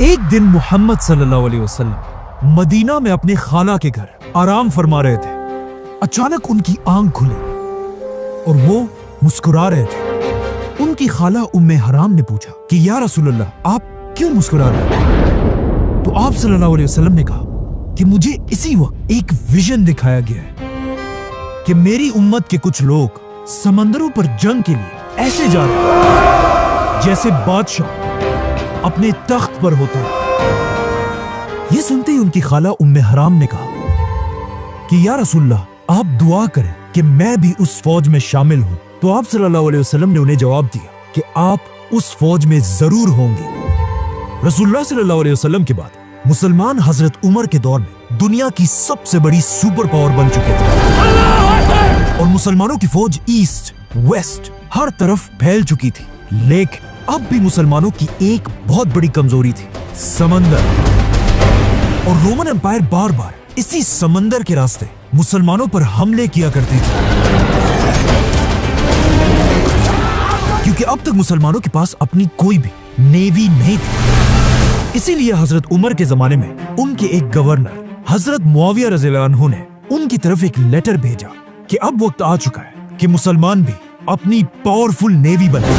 एक दिन मोहम्मद सल्लल्लाहु अलैहि वसल्लम मदीना में अपने खाला के घर आराम फरमा रहे थे। अचानक उनकी आंख खुली और वो मुस्कुरा रहे थे। उनकी खाला उम्मे हराम ने पूछा कि या रसूलल्लाह, आप क्यों मुस्कुरा रहे हैं? तो आप सल्लल्लाहु अलैहि वसल्लम ने कहा कि मुझे इसी वक्त एक विजन दिखाया गया है कि मेरी उम्मत के कुछ लोग समंदरों पर जंग के लिए ऐसे जा रहे हैं जैसे बादशाह अपने तख्त पर होते हैं। ये सुनते ही उनकी खाला उम्मे हराम ने कहा कि या रसूलल्लाह, आप दुआ करें कि मैं भी उस फौज में शामिल हूं। तो आप सल्लल्लाहु अलैहि वसल्लम ने उन्हें जवाब दिया कि आप उस फौज में जरूर होंगे। रसूलुल्लाह सल्लल्लाहु अलैहि वसल्लम के बाद मुसलमान हजरत उमर के दौर में दुनिया की सबसे बड़ी सुपर पावर बन चुके थे और मुसलमानों की फौज ईस्ट वेस्ट हर तरफ फैल चुकी थी। लेकिन अब भी मुसलमानों की एक बहुत बड़ी कमजोरी थी, समंदर। और रोमन एम्पायर बार बार इसी समंदर के रास्ते मुसलमानों पर हमले किया करती थी, क्योंकि अब तक मुसलमानों के पास अपनी कोई भी नेवी नहीं थी। इसीलिए हजरत उमर के जमाने में उनके एक गवर्नर हजरत मुआविया रज़ियल्लाहु अन्हु ने उनकी तरफ एक लेटर भेजा कि अब वक्त आ चुका है कि मुसलमान भी अपनी पावरफुल नेवी बनाए।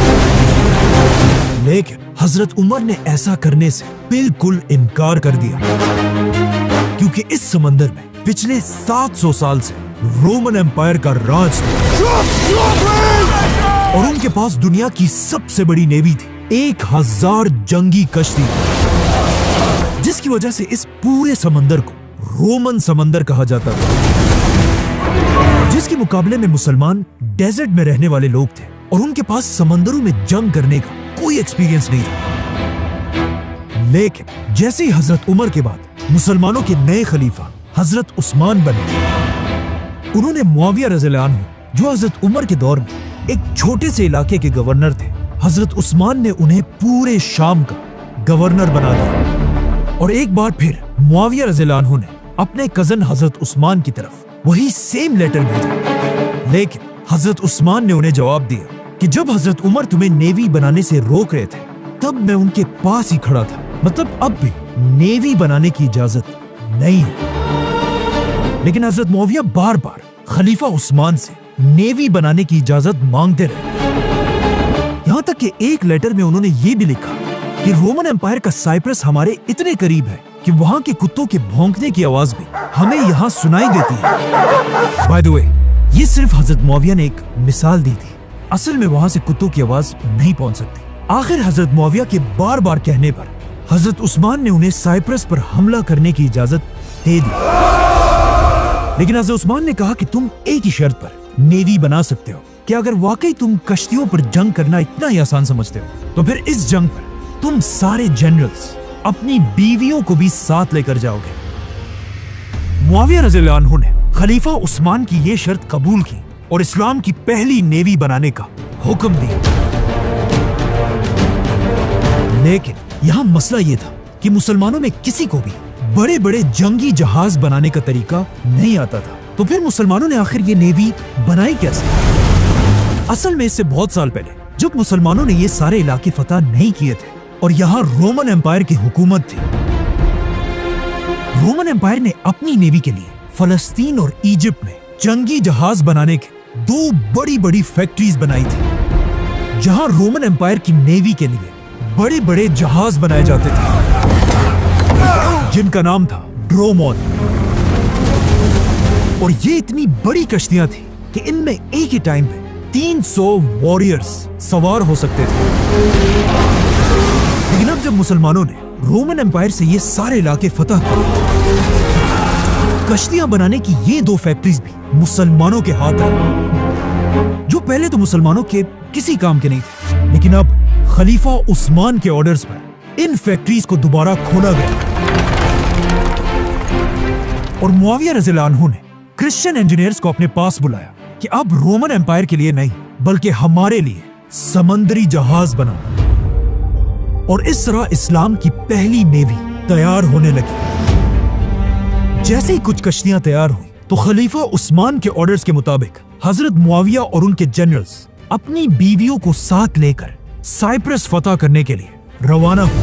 लेकिन हजरत उमर ने ऐसा करने से बिल्कुल इनकार कर दिया, क्योंकि इस समंदर में पिछले 700 साल से रोमन एम्पायर का राज था और उनके पास दुनिया की सबसे बड़ी नेवी थी, 1000 जंगी कश्ती, जिसकी वजह से इस पूरे समंदर को रोमन समंदर कहा जाता था। जिसके मुकाबले में मुसलमान डेजर्ट में रहने वाले लोग थे और उनके पास समंदरों में जंग करने का कोई एक्सपीरियंस नहीं था। लेकिन जैसे ही हजरत उमर के बाद मुसलमानों के नए खलीफा हजरत उस्मान बने, उन्होंने मुआविया रज़ियल्लाहु अन्हु, जो हजरत उमर के दौर में एक छोटे से इलाके के गवर्नर थे, हजरत उस्मान ने उन्हें पूरे शाम का गवर्नर बना दिया। और एक बार फिर मुआविया रज़ियल्लाहु अन्हु ने अपने कजन हजरत उस्मान की तरफ वही सेम लेटर भेजा। लेकिन हजरत उस्मान ने उन्हें जवाब दिया कि जब हजरत उमर तुम्हें नेवी बनाने से रोक रहे थे, तब मैं उनके पास ही खड़ा था। मतलब अब भी नेवी बनाने की इजाजत नहीं है। लेकिन हजरत मुआविया बार बार खलीफा उस्मान से नेवी बनाने की इजाजत मांगते रहे। यहां तक कि एक लेटर में उन्होंने ये भी लिखा कि रोमन एम्पायर का साइप्रस हमारे इतने करीब है कि वहां के कुत्तों के भौंकने की आवाज भी हमें यहां सुनाई देती है। बाय द वे, ये सिर्फ हजरत मुआविया ने एक मिसाल दी थी, असल में वहां से कुत्तों की आवाज नहीं पहुंच सकती। आखिर हजरत मुआविया के बार बार कहने पर हजरत उस्मान ने उन्हें साइप्रस पर हमला करने की इजाजत दे दी। लेकिन हजरत उस्मान ने कहा कि तुम एक ही शर्त पर नेवी बना सकते हो कि अगर वाकई तुम कश्तियों पर जंग करना इतना ही आसान समझते हो, तो फिर इस जंग पर तुम सारे जनरल्स अपनी बीवियों को भी साथ लेकर जाओगे। मुआविया रज़ियल्लाहु अन्हु ने खलीफा उस्मान की ये शर्त कबूल की और इस्लाम की पहली नेवी बनाने का हुक्म दिया। लेकिन यहाँ मसला ये था कि मुसलमानों में किसी को भी बड़े बड़े जंगी जहाज बनाने का तरीका नहीं आता था। तो फिर मुसलमानों ने आखिर ये नेवी बनाई कैसे? असल में इससे बहुत साल पहले, जब मुसलमानों ने ये सारे इलाके फतह नहीं किए थे और यहाँ रोमन एम्पायर की हुकूमत थी, रोमन एम्पायर ने अपनी नेवी के लिए फलस्तीन और इजिप्ट में जंगी जहाज बनाने के 2 बड़ी बड़ी फैक्ट्रीज बनाई थी, जहां रोमन एम्पायर की नेवी के लिए बड़े बड़े जहाज बनाए जाते थे, जिनका नाम था ड्रोमोन। और ये इतनी बड़ी कश्तियां थी कि इनमें एक ही टाइम पे 300 वॉरियर्स सवार हो सकते थे। लेकिन अब जब मुसलमानों ने रोमन एम्पायर से ये सारे इलाके फतह किए, कश्तियां बनाने की ये 2 फैक्ट्रीज भी मुसलमानों के हाथ आई, जो पहले तो मुसलमानों के किसी काम के नहीं थे। लेकिन अब खलीफा उस्मान के ऑर्डर्स पर इन फैक्ट्रीज को दोबारा खोला गया और मुआविया रज़ियल्लाहु अन्हु ने क्रिश्चियन इंजीनियर्स को अपने पास बुलाया कि अब रोमन एम्पायर के लिए नहीं, बल्कि हमारे लिए समंदरी जहाज बनाओ। और इस तरह इस्लाम की पहली नेवी तैयार होने लगी। जैसे ही कुछ कश्तियां तैयार हुई, तो खलीफा उस्मान के ऑर्डर्स के मुताबिक हजरत मुआविया और उनके जनरल्स अपनी बीवियों को साथ लेकर साइप्रस फतह करने के लिए रवाना हुए।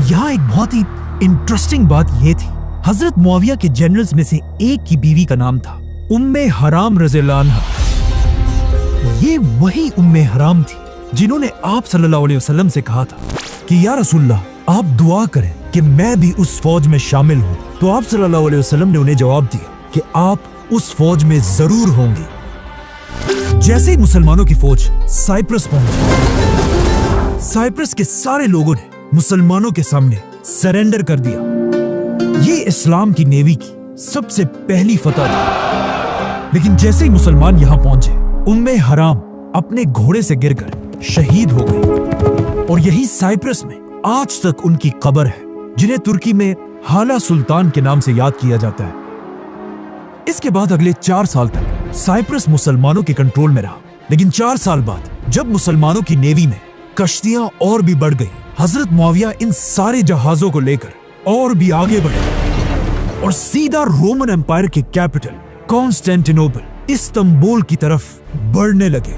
यहाँ एक बहुत ही इंटरेस्टिंग बात यह थी, हजरत मुआविया के जनरल्स में से एक की बीवी का नाम था उम्मे हराम रज़ियल्लाहु अन्हा। ये वही उम्मे हराम थी जिन्होंने आप सल्लल्लाहु अलैहि वसल्लम से कहा था कि या रसूलल्लाह, आप दुआ करें कि मैं भी उस फौज में शामिल हूँ। तो आप सल्लल्लाहु अलैहि वसल्लम ने उन्हें जवाब दिया कि आप उस फौज में जरूर होंगे। जैसे ही मुसलमानों की फौज साइप्रस पहुंची, साइप्रस के सारे लोगों ने मुसलमानों के सामने सरेंडर कर दिया। ये इस्लाम की नेवी की सबसे पहली फतह थी। लेकिन जैसे ही मुसलमान यहाँ पहुंचे, उम्मे हराम अपने घोड़े से गिरकर शहीद हो गई और यही साइप्रस में आज तक उनकी कब्र है, जिन्हें तुर्की में हाला सुल्तान के नाम से याद किया जाता है। इसके बाद अगले 4 साल तक साइप्रस मुसलमानों के कंट्रोल में रहा। लेकिन 4 साल बाद जब मुसलमानों की नेवी में कश्तियां और भी बढ़ गई, हजरत मुआविया इन सारे जहाजों को लेकर और भी आगे बढ़े और सीधा रोमन एम्पायर के कैपिटल कॉन्स्टेंटिनोपल, इस्तांबुल की तरफ बढ़ने लगे।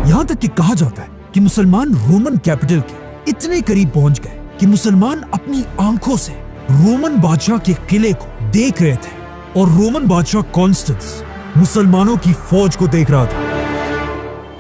यहां तक कि कहा जाता है कि मुसलमान रोमन कैपिटल के इतने करीब पहुंच गए कि मुसलमान अपनी आंखों से रोमन बादशाह के किले को देख रहे थे और रोमन बादशाह कॉन्स्टेंस मुसलमानों की फौज को देख रहा था।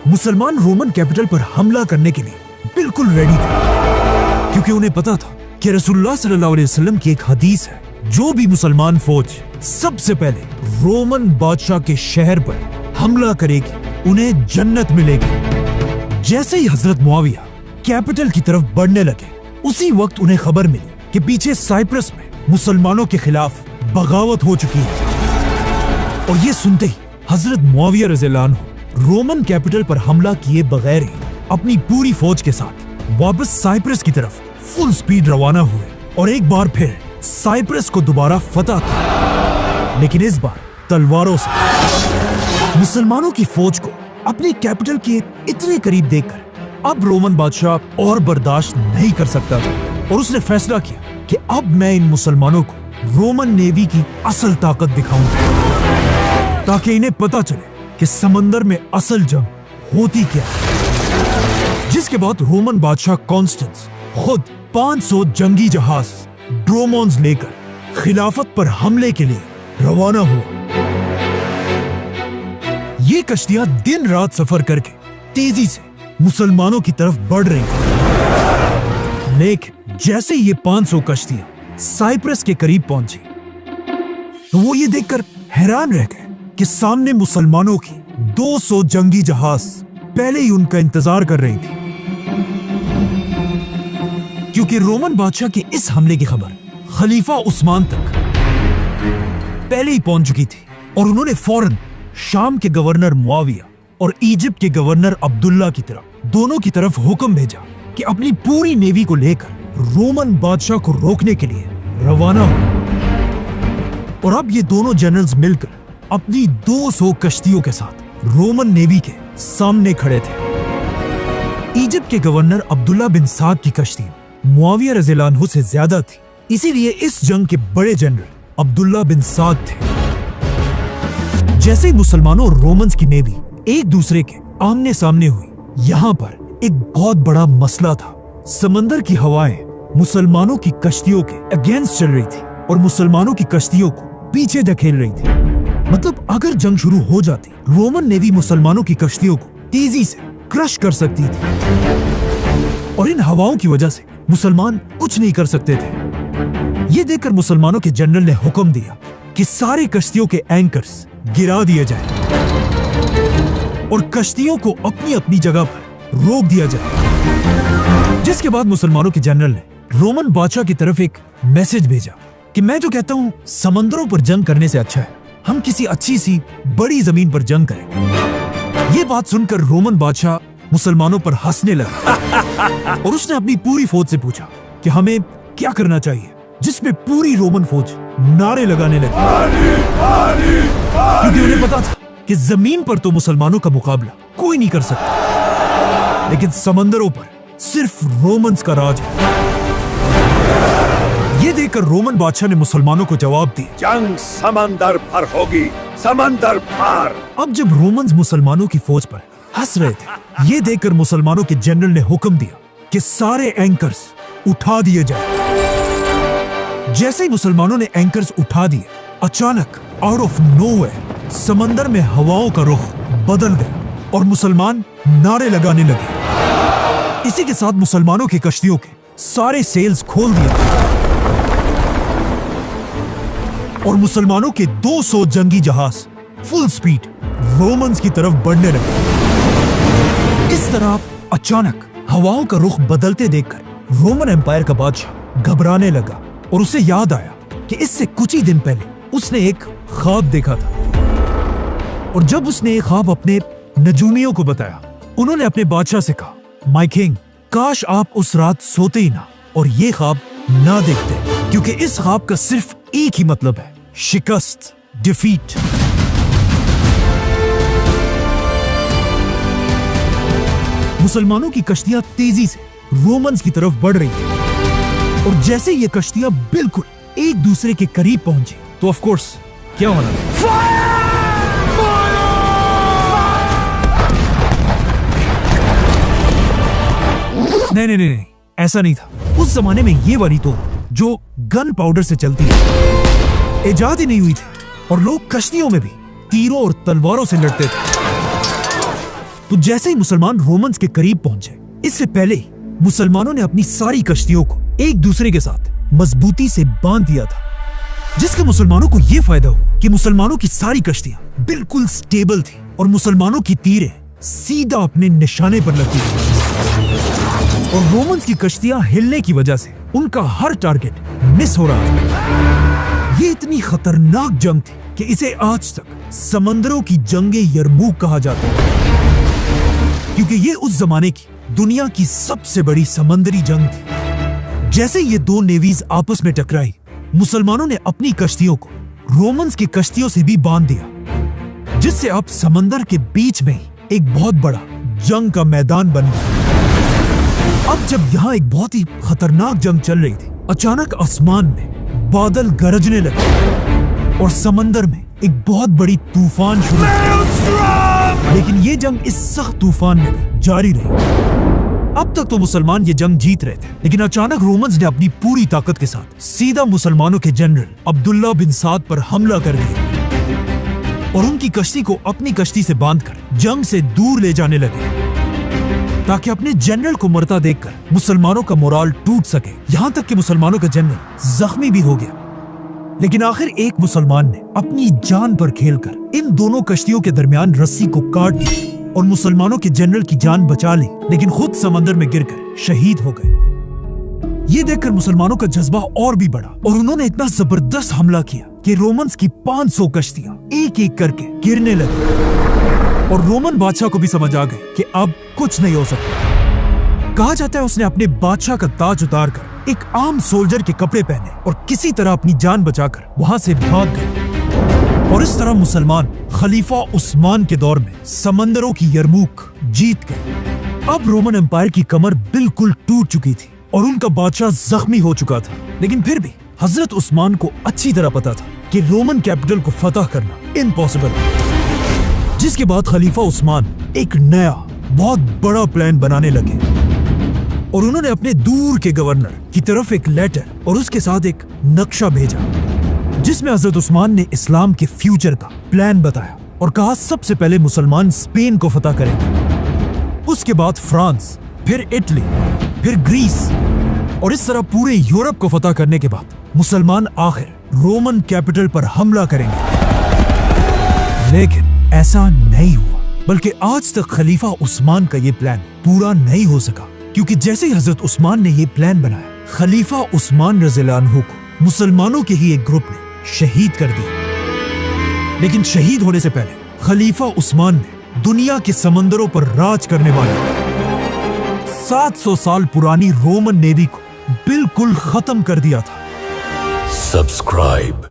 मुसलमान रोमन कैपिटल पर हमला करने के लिए बिल्कुल रेडी थे, क्योंकि उन्हें पता था कि रसूलुल्लाह सल्लल्लाहु अलैहि वसल्लम की एक हदीस है, जो भी मुसलमान फौज सबसे पहले रोमन बादशाह के शहर पर हमला करेगी उन्हें जन्नत मिलेगी। जैसे ही हजरत मुआविया कैपिटल की तरफ बढ़ने लगे, उसी वक्त उन्हें खबर मिली कि पीछे साइप्रस में मुसलमानों के खिलाफ बगावत हो चुकी है। और ये सुनते ही हजरत मुआविया रज़ियल्लाहु अन्हु रोमन कैपिटल पर हमला किए बगैर ही अपनी पूरी फौज के साथ वापस साइप्रस की तरफ फुल स्पीड रवाना हुए और एक बार फिर साइप्रस को दोबारा फतह किया, लेकिन इस बार तलवारों से। मुसलमानों की फौज को अपने कैपिटल के इतने करीब देखकर अब रोमन बादशाह और बर्दाश्त नहीं कर सकता था और उसने फैसला किया कि अब मैं इन मुसलमानों को रोमन नेवी की असल ताकत दिखाऊंगा, ताकि इन्हें पता चले कि समंदर में असल जंग होती क्या है। जिसके बाद रोमन बादशाह कॉन्स्टेंस खुद 500 जंगी जहाज ड्रोमोन्स लेकर खिलाफत पर हमले के लिए रवाना हुआ। ये कश्तियां दिन रात सफर करके तेजी से मुसलमानों की तरफ बढ़ रही थी। लेकिन जैसे ये 500 कश्तियां साइप्रस के करीब पहुंची, तो वो ये देखकर हैरान रह गए कि सामने मुसलमानों की 200 जंगी जहाज पहले ही उनका इंतजार कर रही थी, क्योंकि रोमन बादशाह के इस हमले की खबर खलीफा उस्मान तक पहले ही पहुंच चुकी थी और उन्होंने फौरन शाम के गवर्नर मुआविया और इजिप्ट के गवर्नर अब्दुल्ला की तरफ दोनों की तरफ हुक्म भेजा कि अपनी पूरी नेवी को लेकर रोमन बादशाह को रोकने के लिए रवाना हो। और अब ये दोनों जनरल्स मिलकर अपनी 200 कश्तियों के साथ रोमन नेवी के सामने खड़े थे। इजिप्ट के गवर्नर अब्दुल्ला बिन साद की कश्ती मुआविया रज़ियल्लाहु अन्हु से ज्यादा थी, इसीलिए इस जंग के बड़े जनरल अब्दुल्ला बिन साद थे। जैसे ही मुसलमानों और रोमन्स की नेवी एक दूसरे के आमने सामने हुई, यहाँ पर एक बहुत बड़ा मसला था। समंदर की हवाएं मुसलमानों की कश्तियों के अगेंस्ट चल रही थी और मुसलमानों की कश्तियों को पीछे धकेल रही थी। मतलब अगर जंग शुरू हो जाती, रोमन नेवी मुसलमानों की कश्तियों को तेजी से क्रश कर सकती थी और इन हवाओं की वजह से मुसलमान कुछ नहीं कर सकते थे। ये देखकर मुसलमानों के जनरल ने हुक्म दिया कि सारे कश्तियों के एंकर्स गिरा दिए जाएं और कश्तियों को अपनी अपनी जगह पर रोक दिया जाए। जिसके बाद मुसलमानों के जनरल ने रोमन बादशाह की तरफ एक मैसेज भेजा कि मैं जो कहता हूं, समंदरों पर जंग करने से अच्छा है हम किसी अच्छी सी बड़ी जमीन पर जंग करें। ये बात सुनकर रोमन बादशाह मुसलमानों पर हंसने लगा और उसने अपनी पूरी फौज से पूछा कि हमें क्या करना चाहिए, जिसमें पूरी रोमन फौज नारे लगाने लगी, क्योंकि उन्हें पता था कि जमीन पर तो मुसलमानों का मुकाबला कोई नहीं कर सकता, लेकिन समंदरों पर सिर्फ रोमन्स का राज है। ये देखकर रोमन बादशाह ने मुसलमानों को जवाब दिया, जंग समंदर पर होगी, समंदर पार। अब जब रोमन्स मुसलमानों की फौज पर हंस रहे थे, ये देखकर मुसलमानों के जनरल ने हुक्म दिया कि सारे एंकर्स उठा दिए जाए। जैसे ही मुसलमानों ने एंकर्स उठा दिए, अचानक आउट ऑफ नोवेयर समंदर में हवाओं का रुख बदल गया और मुसलमान नारे लगाने लगे। इसी के साथ मुसलमानों की कश्तियों के सारे सेल्स खोल दिए और मुसलमानों के 200 जंगी जहाज फुल स्पीड रोमन्स की तरफ बढ़ने लगे। इस तरह अचानक हवाओं का रुख बदलते देखकर रोमन एम्पायर का बादशाह घबराने लगा और उसे याद आया कि इससे कुछ ही दिन पहले उसने एक ख्वाब देखा था। और जब उसने एक ख्वाब अपने नजूमियों को बताया, उन्होंने अपने बादशाह से कहा, माय किंग, काश आप उस रात सोते ही ना और ये ख्वाब ना देखते, क्योंकि इस ख्वाब का सिर्फ एक ही मतलब है, शिकस्त, डिफीट। मुसलमानों की कश्तियां तेजी से रोमन्स की तरफ बढ़ रही थी और जैसे ये कश्तियां बिल्कुल एक दूसरे के करीब पहुंची तो ऑफ कोर्स क्या होना था? नहीं, ऐसा नहीं था। उस जमाने में ये वाली तोप जो गन पाउडर से चलती है इजाद ही नहीं हुई थी और लोग कश्तियों में भी तीरों और तलवारों से लड़ते थे। तो जैसे ही मुसलमान रोमन्स के करीब पहुंचे, इससे पहले ही मुसलमानों ने अपनी सारी कश्तियों को एक दूसरे के साथ मजबूती से बांध दिया था, जिसका मुसलमानों को यह फायदा हो कि मुसलमानों की सारी कश्तियां बिल्कुल स्टेबल थी और मुसलमानों की तीरें सीधा अपने निशाने पर लगती थी। और रोमन्स की कश्तियां हिलने की वजह से उनका हर टारगेट मिस हो रहा था। ये इतनी खतरनाक जंग थी कि इसे आज तक समंदरों की जंगे यरमूक कहा जाता है, क्योंकि ये उस जमाने की दुनिया की सबसे बड़ी समंदरी जंग थी। जैसे ये दो नेवीज आपस में टकराई, मुसलमानों ने अपनी कश्तियों को रोमन्स की कश्तियों से भी बांध दिया, जिससे अब समंदर के बीच में ही एक बहुत बड़ा जंग का मैदान बन गया। अब जब यहाँ एक बहुत ही खतरनाक जंग चल रही थी, अचानक आसमान में बादल गरजने लगे और समंदर में एक बहुत बड़ी तूफान शुरू हुई। लेकिन ये जंग इस सख्त तूफान में जारी रही। अब तक तो मुसलमान ये जंग जीत रहे थे, लेकिन अचानक रोमन्स ने अपनी पूरी ताकत के साथ सीधा मुसलमानों के जनरल अब्दुल्ला बिन साद पर हमला कर दिया और उनकी कश्ती को अपनी कश्ती से बांधकर जंग से दूर ले जाने लगे, ताकि अपने जनरल को मरता देखकर मुसलमानों का मोराल टूट सके। यहाँ तक कि मुसलमानों का जनरल जख्मी भी हो गया। लेकिन आखिर एक मुसलमान ने अपनी जान पर खेलकर इन दोनों कश्तियों के दरमियान रस्सी को काट दी और मुसलमानों के जनरल की जान बचा ली, लेकिन खुद समंदर में गिरकर शहीद हो गए। ये देखकर मुसलमानों का जज्बा और भी बढ़ा और उन्होंने इतना जबरदस्त हमला किया कि रोमन्स की 500 कश्तियां एक एक करके गिरने लगी और रोमन बादशाह को भी समझ आ गए कि अब कुछ नहीं हो सकता। कहा जाता है उसने अपने बादशाह का ताज उतारकर एक आम सोल्जर के कपड़े पहने और किसी तरह अपनी जान बचाकर वहां से भाग गए। और इस तरह मुसलमान खलीफा उस्मान के दौर में समंदरों की यरमूक जीत गए। अब रोमन एम्पायर की कमर बिल्कुल टूट चुकी थी और उनका बादशाह जख्मी हो चुका था, लेकिन फिर भी हजरत उस्मान को अच्छी तरह पता था कि रोमन कैपिटल को फतह करना इम्पॉसिबल है। जिसके बाद खलीफा उस्मान एक नया बहुत बड़ा प्लान बनाने लगे और उन्होंने अपने दूर के गवर्नर की तरफ एक लेटर और उसके साथ एक नक्शा भेजा, जिसमें हजरत उस्मान ने इस्लाम के फ्यूचर का प्लान बताया और कहा सबसे पहले मुसलमान स्पेन को फतह करेंगे, उसके बाद फ्रांस, फिर इटली, फिर ग्रीस और इस तरह पूरे यूरोप को फतह करने के बाद मुसलमान आखिर रोमन कैपिटल पर हमला करेंगे। लेकिन ऐसा नहीं हुआ, बल्कि आज तक खलीफा उस्मान का ये प्लान पूरा नहीं हो सका, क्योंकि जैसे ही हजरत उस्मान ने ये प्लान बनाया, खलीफा उस्मान रज़ियल्लाहु अन्हु को मुसलमानों के ही एक ग्रुप ने शहीद कर दिया। लेकिन शहीद होने से पहले खलीफा उस्मान ने दुनिया के समंदरों पर राज करने वाले 700 साल पुरानी रोमन नेवी को बिल्कुल खत्म कर दिया था। सब्सक्राइब